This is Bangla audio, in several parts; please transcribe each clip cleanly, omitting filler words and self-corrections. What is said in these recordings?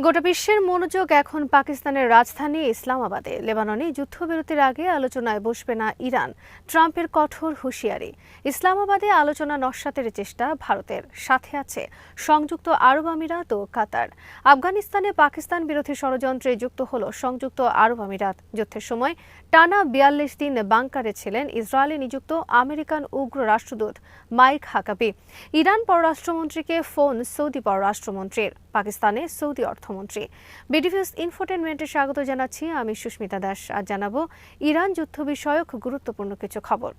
গোটা বিশ্বের মনোযোগ এখন পাকিস্তানের রাজধানী ইসলামাবাদে। লেবাননে যুদ্ধবিরতির আগে আলোচনায় বসবে না ইরান, ট্রাম্পের কঠোর হুঁশিয়ারি। ইসলামাবাদে আলোচনা নস্যাতের চেষ্টা ভারতের, সাথে আছে সংযুক্ত আরব আমিরাত ও কাতার। আফগানিস্তানে পাকিস্তান বিরোধী ষড়যন্ত্রে যুক্ত হল সংযুক্ত আরব আমিরাত। যুদ্ধের সময় টানা ৪২ দিন বাংকারে ছিলেন ইসরায়েলে নিযুক্ত আমেরিকান উগ্র রাষ্ট্রদূত মাইক হাকাবি। ইরান পররাষ্ট্রমন্ত্রীকে ফোন সৌদি পররাষ্ট্রমন্ত্রীর, পাকিস্তানে সৌদি অর্থমন্ত্রী। বিডিভিউজ ইনফোটেনমেন্টে স্বাগত জানাচ্ছি, আমি সুস্মিতা দাস। আজ জানাবো ইরান যুদ্ধ বিষয়ক গুরুত্বপূর্ণ কিছু খবর।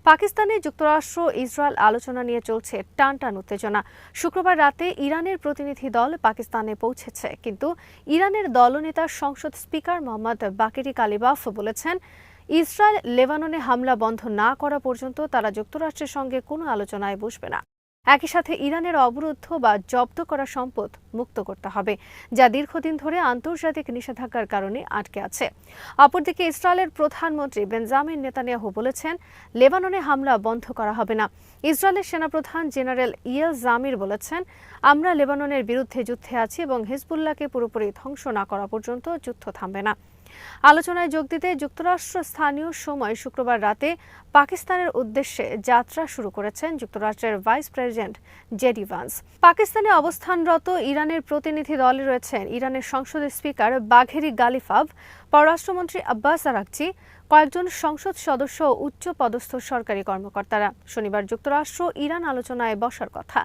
পাকিস্তানে যুক্তরাষ্ট্র ইসরায়েল আলোচনা নিয়ে চলছে টানটান উত্তেজনা। শুক্রবার রাতে ইরানের প্রতিনিধি দল পাকিস্তানে পৌঁছেছে, কিন্তু ইরানের দলনেতা সংসদ স্পিকার মোহাম্মদ বাকেরি কালিবাফ বলেছেন, ইসরায়েল লেবাননে হামলা বন্ধ না করা পর্যন্ত তারা যুক্তরাষ্ট্রের সঙ্গে কোনো আলোচনায় বসবে না। একই সাথে ইরানের অবরুদ্ধ বা জব্দ করা সম্পদ মুক্ত করতে হবে, যা দীর্ঘদিন ধরে আন্তর্জাতিক নিষেধাজ্ঞার কারণে আটকে আছে। অপরদিকে ইসরায়েলের প্রধানমন্ত্রী বেঞ্জামিন নেতানিয়াহু বলেছেন, লেবাননে হামলা বন্ধ করা হবে না। ইসরায়েলের সেনাপ্রধান জেনারেল ইয়েল জামির বলেছেন, আমরা লেবাননের বিরুদ্ধে যুদ্ধে আছি এবং হিজবুল্লাহকে পুরোপুরি ধ্বংস না করা পর্যন্ত যুদ্ধ থামবে না। আলোচনায় যোগ দিতে যুক্তরাষ্ট্র স্থানীয় সময় শুক্রবার রাতে পাকিস্তানের উদ্দেশ্যে যাত্রা শুরু করেছেন যুক্তরাষ্ট্রের ভাইস প্রেসিডেন্ট জেডি ভান্স। পাকিস্তানে অবস্থানরত ইরানের প্রতিনিধি দলে রয়েছেন ইরানের সংসদের স্পিকার বাঘেরি গালিফাভ, পররাষ্ট্রমন্ত্রী আব্বাস আরাকচি, কয়েকজন সংসদ সদস্য ও উচ্চ পদস্থ সরকারি কর্মকর্তারা। শনিবার যুক্তরাষ্ট্র ইরান আলোচনায় বসার কথা।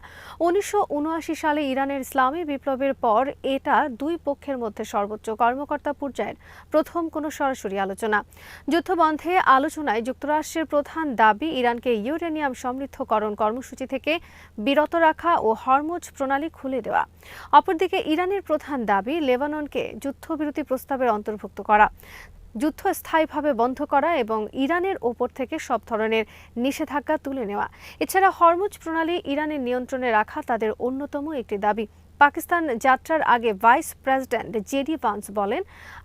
১৯৭৯ সালে ইরানের ইসলামী বিপ্লবের পর এটা দুই পক্ষের মধ্যে সর্বোচ্চ কর্মকর্তা পর্যায়ের প্রথম কোনো সরাসরি আলোচনা। যুদ্ধবন্ধে আলোচনায় যুক্তরাষ্ট্রের প্রধান দাবি ইরানকে ইউরেনিয়াম সমৃদ্ধকরণ কর্মসূচি থেকে বিরত রাখা ও হরমুজ প্রণালী খুলে দেওয়া। অপরদিকে ইরানের প্রধান দাবি লেবাননকে যুদ্ধবিরতি প্রস্তাবের অন্তর্ভুক্ত করা, যুদ্ধ স্থায়ীভাবে বন্ধ করা এবং ইরানের ওপর থেকে সব ধরনের নিষেধাজ্ঞা তুলে নেওয়া। এছাড়া হরমুজ প্রণালী ইরানের নিয়ন্ত্রণে রাখা তাদের অন্যতম একটি দাবি। পাকিস্তান যাত্রার আগে ভাইস প্রেসিডেন্ট জেডি ভান্স বলেন,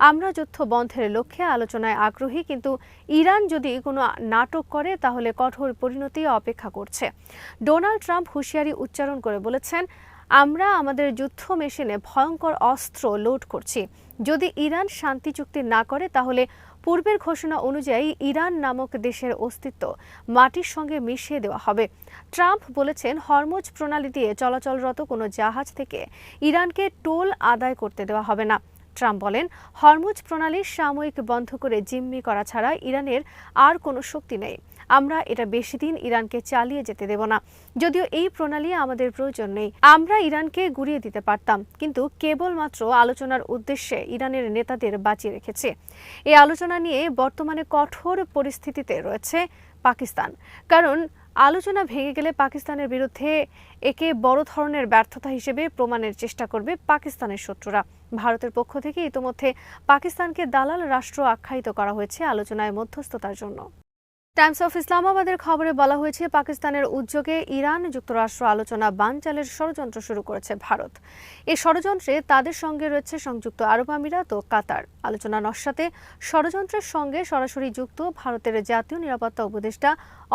আমরা যুদ্ধ বন্ধের লক্ষ্যে আলোচনায় আগ্রহী, কিন্তু ইরান যদি কোনো নাটক করে তাহলে কঠোর পরিণতি অপেক্ষা করছে। ডোনাল্ড ট্রাম্প হুঁশিয়ারি উচ্চারণ করে বলেছেন, আমরা আমাদের যুদ্ধ মেশিনে ভয়ঙ্কর অস্ত্র লোড করছি। যদি ইরান শান্তি চুক্তি না করে তাহলে পূর্বের ঘোষণা অনুযায়ী ইরান নামক দেশের অস্তিত্ব মাটির সঙ্গে মিশিয়ে দেওয়া হবে। ট্রাম্প বলেছেন, হরমুজ প্রণালী দিয়ে চলাচলরত কোনো জাহাজ থেকে ইরানকে টোল আদায় করতে দেওয়া হবে না। ট্রাম্প বলেন, হরমুজ প্রণালী সাময়িক বন্ধ করে জিম্মি করা ছাড়া ইরানের আর কোনো শক্তি নেই। আমরা এটা বেশি দিন ইরানকে চালিয়ে যেতে দেব না। যদিও এই প্রণালী আমাদের প্রয়োজন নেই, আমরা ইরানকে গুঁড়িয়ে দিতে পারতাম, কিন্তু কেবলমাত্র আলোচনার উদ্দেশ্যে ইরানের নেতাদের বাঁচিয়ে রেখেছে। এই আলোচনা নিয়ে বর্তমানে কঠোর পরিস্থিতিতে রয়েছে পাকিস্তান, কারণ আলোচনা ভেঙে গেলে পাকিস্তানের বিরুদ্ধে একে বড় ধরনের ব্যর্থতা হিসেবে প্রমাণের চেষ্টা করবে পাকিস্তানের শত্রুরা। ভারতের পক্ষ থেকে ইতোমধ্যে পাকিস্তানকে দালাল রাষ্ট্র আখ্যায়িত করা হয়েছে আলোচনায় মধ্যস্থতার জন্য। টাইমস অফ ইসলামাবাদের খবরে বলা হয়েছে, পাকিস্তানের উদ্যোগে ইরান যুক্তরাষ্ট্র আলোচনা বানচালের ষড়যন্ত্র শুরু করেছে ভারত। এই ষড়যন্ত্রে তাদের সঙ্গে রয়েছে সংযুক্ত আরব আমিরাত ও কাতার। আলোচনা নস্যাতে ষড়যন্ত্রের সঙ্গে সরাসরি যুক্ত ভারতের জাতীয় নিরাপত্তা উপদেষ্টা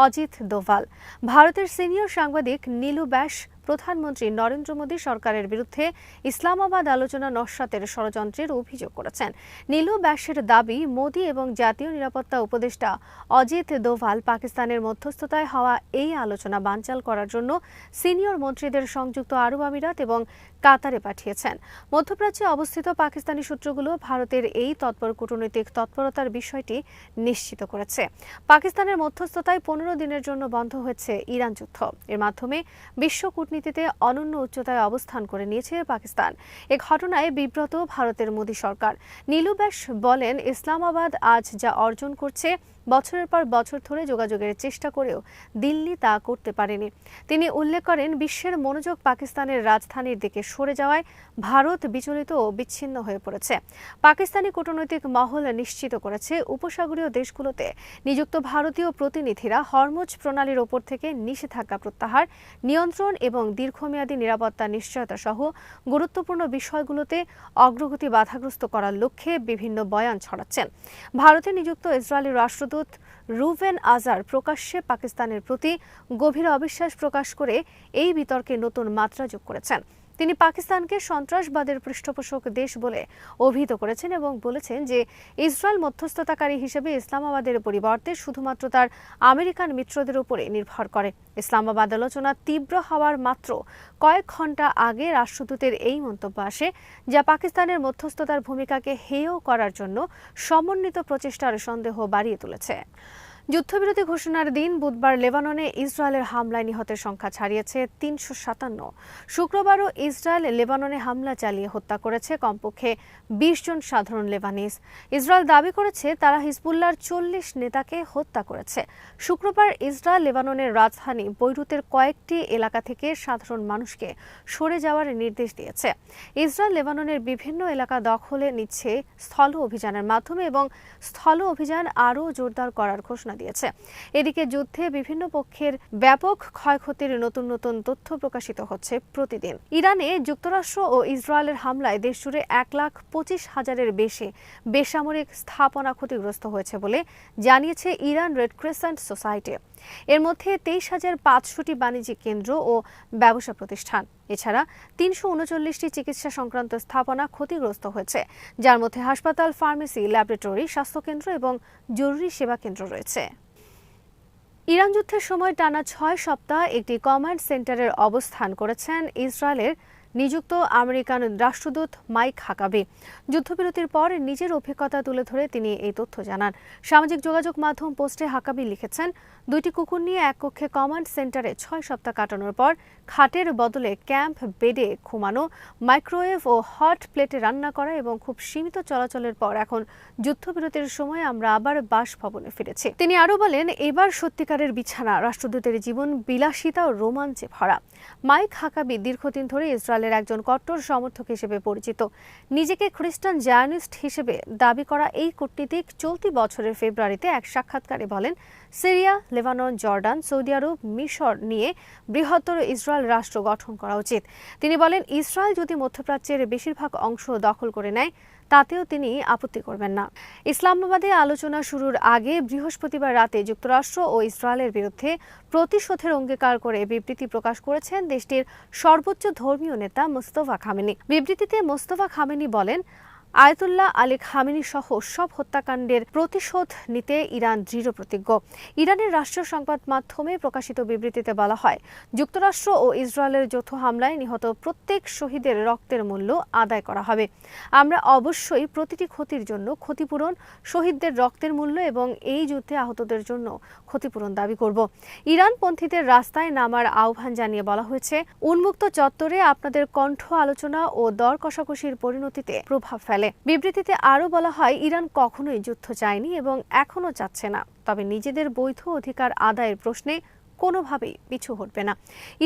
অজিত দোভাল। ভারতের সিনিয়র সাংবাদিক নীলু ব্যাস প্রধানমন্ত্রী নরেন্দ্র মোদী সরকারের বিরুদ্ধে ইসলামাবাদ আলোচনা নস্যাতের ষড়যন্ত্রের অভিযোগ করেছেন। নীলু ব্যাসের দাবি, মোদী এবং জাতীয় নিরাপত্তা উপদেষ্টা অজিত দোভাল পাকিস্তানের মধ্যস্থতায় হওয়া এই আলোচনা বানচাল করার জন্য সিনিয়র মন্ত্রীদের সংযুক্ত আরব আমিরাত এবং কাতারে পাঠিয়েছেন। মধ্যপ্রাচ্যে অবস্থিত পাকিস্তানি সূত্রগুলো ভারতের এই তৎপর কূটনৈতিক তৎপরতার বিষয়টি নিশ্চিত করেছে। পাকিস্তানের মধ্যস্থতায় 15 দিনের জন্য বন্ধ হয়েছে ইরান যুদ্ধ। এর মাধ্যমে বিশ্ব কূটনীতিতে অনন্য উচ্চতায় অবস্থান করে নিয়েছে পাকিস্তান। এ ঘটনায় বিব্রত ভারতের মোদী সরকার। নীলু ব্যাস বলেন, ইসলামাবাদ আজ যা অর্জন করছে, বছরের পর বছর ধরে যোগাযোগের চেষ্টা করেও দিল্লি তা করতে পারেনি। তিনি উল্লেখ করেন, বিশ্বের মনোযোগ পাকিস্তানের রাজধানীর দিকে সরে যাওয়ায় ভারত বিচলিত ও বিচ্ছিন্ন হয়ে পড়েছে। পাকিস্তানি কূটনৈতিক মহল নিশ্চিত করেছে, উপসাগরীয় দেশগুলোতে নিযুক্ত ভারতীয় প্রতিনিধিরা হরমুজ প্রণালীর ওপর থেকে নিষেধাজ্ঞা প্রত্যাহার, নিয়ন্ত্রণ এবং দীর্ঘমেয়াদী নিরাপত্তা নিশ্চয়তা সহ গুরুত্বপূর্ণ বিষয়গুলোতে অগ্রগতি বাধাগ্রস্ত করার লক্ষ্যে বিভিন্ন বয়ান ছড়াচ্ছেন। ভারতে নিযুক্ত ইসরায়েলি রাষ্ট্রদূত রুভেন আজার প্রকাশ্যে পাকিস্তানের প্রতি গভীর অবিশ্বাস প্রকাশ করে এই বিতর্কে নতুন মাত্রা যোগ করেছেন। তিনি পাকিস্তানকে সন্ত্রাসবাদের পৃষ্ঠপোষক দেশ বলে অভিহিত করেছেন এবং বলেছেন যে ইসরায়েল মধ্যস্থতাকারী হিসেবে ইসলামাবাদের পরিবর্তে শুধুমাত্র তার আমেরিকান মিত্রদের উপরে নির্ভর করে। ইসলামাবাদ আলোচনা তীব্র হওয়ার মাত্র কয়েক ঘন্টা আগে রাষ্ট্রদূতের এই মন্তব্য আসে, যা পাকিস্তানের মধ্যস্থতার ভূমিকাকে হেয় করার জন্য সমন্বিত প্রচেষ্টার সন্দেহ বাড়িয়ে তুলেছে। যুদ্ধবিরতি ঘোষণার দিন বুধবার লেবাননে ইসরায়েলের হামলায় নিহতের সংখ্যা ছাড়িয়েছে ৩৫৭। শুক্রবারও ইসরায়েল লেবাননে হামলা চালিয়ে হত্যা করেছে কমপক্ষে ২০ জন সাধারণ লেবানিজ। ইসরায়েল দাবি করেছে তারা হিজবুল্লাহর ৪০ নেতাকে হত্যা করেছে। শুক্রবার ইসরায়েল লেবাননের রাজধানী বৈরুতের কয়েকটি এলাকা থেকে সাধারণ মানুষকে সরে যাওয়ার নির্দেশ দিয়েছে। ইসরায়েল লেবাননের বিভিন্ন এলাকা দখলে নিচ্ছে স্থল অভিযানের মাধ্যমে এবং স্থল অভিযান আরও জোরদার করার ঘোষণা দিয়েছে। এদিকে যুদ্ধে বিভিন্ন পক্ষের ব্যাপক ক্ষয়ক্ষতির নতুন নতুন তথ্য প্রকাশিত হচ্ছে প্রতিদিন। ইরানে যুক্তরাষ্ট্র ও ইসরায়েলের হামলায় দেশজুড়ে ১,২৫,০০০-এর বেশি বেসামরিক স্থাপনা ক্ষতিগ্রস্ত হয়েছে বলে জানিয়েছে ইরান রেড ক্রিসেন্ট সোসাইটি। এর মধ্যে ২৩,৫০০টি বাণিজ্যিক কেন্দ্র ও ব্যবসা প্রতিষ্ঠান, এছাড়া ৩৩৯টি চিকিৎসা সংক্রান্ত স্থাপনা ক্ষতিগ্রস্ত হয়েছে, যার মধ্যে হাসপাতাল, ফার্মেসি, ল্যাবরেটরি, স্বাস্থ্যকেন্দ্র এবং জরুরি সেবা কেন্দ্র রয়েছে। ইরান যুদ্ধের সময় টানা ৬ সপ্তাহ একটি কমান্ড সেন্টারের অবস্থান করেছেন ইসরায়েলের নিযুক্ত আমেরিকান রাষ্ট্রদূত মাইক হাকাবি। যুদ্ধবিরতির পর নিজের অভিজ্ঞতা তুলে ধরে তিনি এই তথ্য জানান। সামাজিক যোগাযোগ মাধ্যম পোস্টে হাকাবি লিখেছেন, ২টি কুকুর নিয়ে এক কক্ষে কমান্ড সেন্টারে ৬ সপ্তাহ কাটানোর পর খাটের বদলে ক্যাম্প বেডে ঘুমানো, মাইক্রোওয়েভ ও হট প্লেটে রান্না করা এবং খুব সীমিত চলাচলের পর এখন যুদ্ধবিরতির সময় আমরা আবার বাসভবনে ফিরেছি। তিনি আরও বলেন, এবার সত্যিকারের বিছানা। রাষ্ট্রদূতের জীবন বিলাসিতা ও রোমাঞ্চে ভরা। মাইক হাকাবি দীর্ঘদিন ধরে ইসরায়েলের একজন কট্টর সমর্থক হিসেবে পরিচিত। নিজেকে খ্রিস্টান জায়নিস্ট হিসেবে দাবি করা এই কূটনীতিক চলতি বছরের ফেব্রুয়ারিতে এক সাক্ষাৎকারে বলেন, সিরিয়া, লেবানন, জর্ডান, সৌদি আরব, মিশর নিয়ে বৃহত্তর ইসরায়েল রাষ্ট্র গঠন করা উচিত। তিনি বলেন, ইসরায়েল যদি মধ্যপ্রাচ্যের বেশিরভাগ অংশ দখল করে নেয় তাতেও তিনি আপত্তি করবেন না। ইসলামাবাদে আলোচনা শুরুর আগে বৃহস্পতিবার রাতে যুক্তরাষ্ট্র ও ইসরায়েলের বিরুদ্ধে প্রতিশোধের অঙ্গীকার করে বিবৃতি প্রকাশ করেছেন দেশটির সর্বোচ্চ ধর্মীয় নেতা মোস্তফা খামেনি। বিবৃতিতে মোস্তফা খামেনি বলেন, আয়াতুল্লাহ আলী খামেনি সহ সব হত্যাকাণ্ডের প্রতিশোধ নিতে ইরান দৃঢ় প্রতিজ্ঞ। ইরানের রাষ্ট্রীয় সংবাদ মাধ্যমে প্রকাশিত বিবৃতিতে বলা হয়, যুক্তরাষ্ট্র ও ইসরায়েলের যৌথ হামলায় নিহত প্রত্যেক শহীদের রক্তের মূল্য আদায় করা হবে। আমরা অবশ্যই প্রতিটি ক্ষতির জন্য ক্ষতিপূরণ, শহীদদের রক্তের মূল্য এবং এই যুদ্ধে আহতদের জন্য ক্ষতিপূরণ দাবি করব। ইরানপন্থীদের রাস্তায় নামার আহ্বান জানিয়ে বলা হয়েছে, উন্মুক্ত চত্বরে আপনাদের কণ্ঠ আলোচনা ও দর কষাকষির পরিণতিতে প্রভাব ফেলে। বিবৃতিতে আরও বলা হয়, ইরান কখনোই যুদ্ধ চায়নি এবং এখনও চাচ্ছে না, তবে নিজেদের বৈধ অধিকার আদায়ের প্রশ্নে কোনোভাবেই পিছু হটবে না।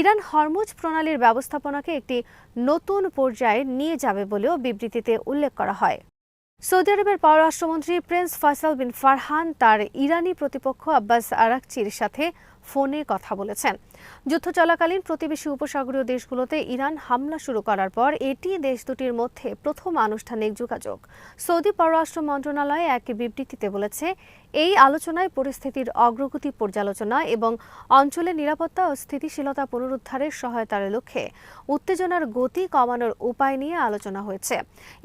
ইরান হরমুজ প্রণালীর ব্যবস্থাপনাকে একটি নতুন পর্যায়ে নিয়ে যাবে বলেও বিবৃতিতে উল্লেখ করা হয়। সৌদি আরবের পররাষ্ট্রমন্ত্রী প্রিন্স ফয়সাল বিন ফারহান তার ইরানি প্রতিপক্ষ আব্বাস আরাকচির সাথে ফোনে কথা বলেছেন। যুদ্ধ চলাকালীন প্রতিবেশী উপসাগরীয় দেশগুলোতে ইরান হামলা শুরু করার পর এটি দেশ দুটির মধ্যে প্রথম আনুষ্ঠানিক যোগাযোগ। সৌদি পররাষ্ট্র মন্ত্রণালয় এক বিবৃতিতে বলেছে, এই আলোচনায় পরিস্থিতির অগ্রগতি পর্যালোচনা এবং অঞ্চলের নিরাপত্তা ও স্থিতিশীলতা পুনরুদ্ধারের সহায়তার লক্ষ্যে উত্তেজনার গতি কমানোর উপায় নিয়ে আলোচনা হয়েছে।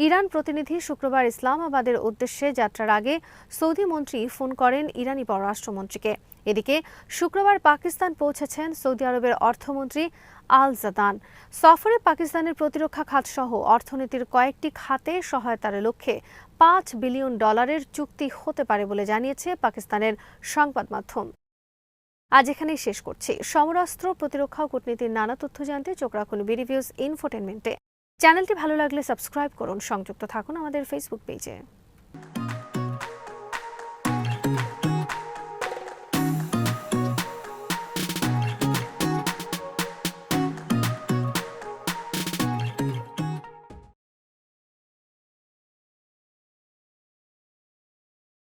ইরান প্রতিনিধি শুক্রবার ইসলামাবাদের উদ্দেশ্যে যাত্রার আগে সৌদি মন্ত্রী ফোন করেন ইরানি পররাষ্ট্রমন্ত্রীকে। এদিকে শুক্রবার পাকিস্তান পৌঁছেছেন সৌদি আরবের অর্থমন্ত্রী আল জাদান। সফরে পাকিস্তানের প্রতিরক্ষা খাত সহ অর্থনীতির কয়েকটি খাতে সহায়তার লক্ষ্যে $5 বিলিয়ন চুক্তি হতে পারে বলে জানিয়েছে পাকিস্তানের সংবাদ মাধ্যম। আজ এখানেই শেষ করছি। সমরাস্ত্র, প্রতিরক্ষা ও কূটনীতির নানা তথ্য জানতে চোখ রাখুন বিডি ভিউজ ইনফোটেনমেন্টে। চ্যানেলটি ভালো লাগলে সাবস্ক্রাইব করুন। সংযুক্ত থাকুন আমাদের ফেসবুক পেজে।